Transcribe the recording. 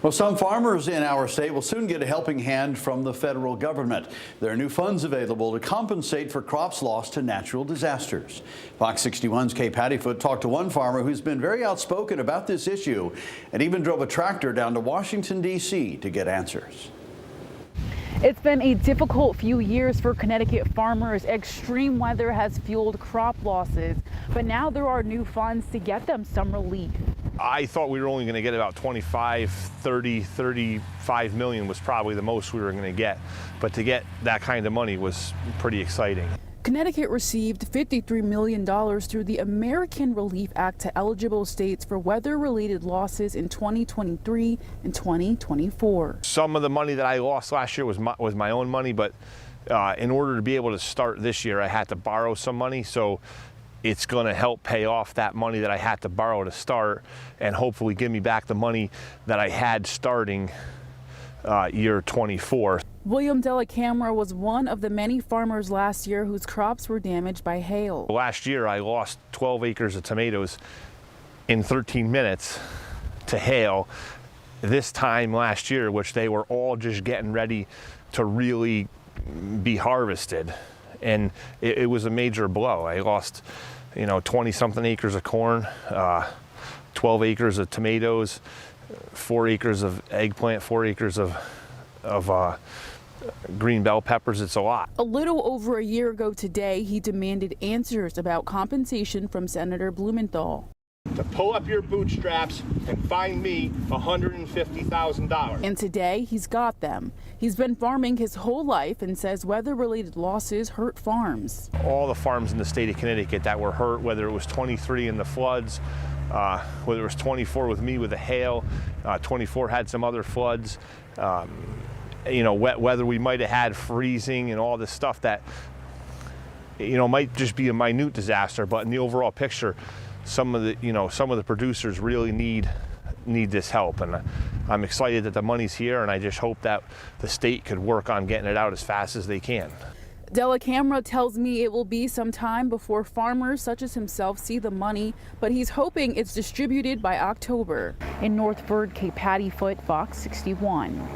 Well, some farmers in our state will soon get a helping hand from the federal government. There are new funds available to compensate for crops lost to natural disasters. Fox 61's Kay Pattyfoot talked to one farmer who's been very outspoken about this issue and even drove a tractor down to Washington, D.C. to get answers. It's been a difficult few years for Connecticut farmers. Extreme weather has fueled crop losses, but now there are new funds to get them some relief. I thought we were only going to get about 25, 30, 35 million was probably the most we were going to get. But to get that kind of money was pretty exciting. Connecticut received $53 million through the American Relief Act to eligible states for weather-related losses in 2023 and 2024. Some of the money that I lost last year was my own money, but in order to be able to start this year, I had to borrow some money. So it's going to help pay off that money that I had to borrow to start and hopefully give me back the money that I had starting year 24. William Delacamera was one of the many farmers last year whose crops were damaged by hail. Last year, I lost 12 acres of tomatoes in 13 minutes to hail. This time last year, which they were all just getting ready to really be harvested, and it was a major blow. I lost, 20-something acres of corn, 12 acres of tomatoes, 4 acres of eggplant, 4 acres of green bell peppers. It's a lot. A little over a year ago today, he demanded answers about compensation from Senator Blumenthal. To pull up your bootstraps and find me $150,000. And today he's got them. He's been farming his whole life and says weather-related losses hurt farms. All the farms in the state of Connecticut that were hurt, whether it was 23 in the floods, whether it was 24 with me with the hail, 24 had some other floods, wet weather, we might have had freezing and all this stuff that, might just be a minute disaster, but in the overall picture, some of the producers really need this help, and I'm excited that the money's here, and I just hope that the state could work on getting it out as fast as they can. Delacamera tells me it will be some time before farmers such as himself see the money, but he's hoping it's distributed by October. In Northford, Kay Pattyfoot, Fox 61.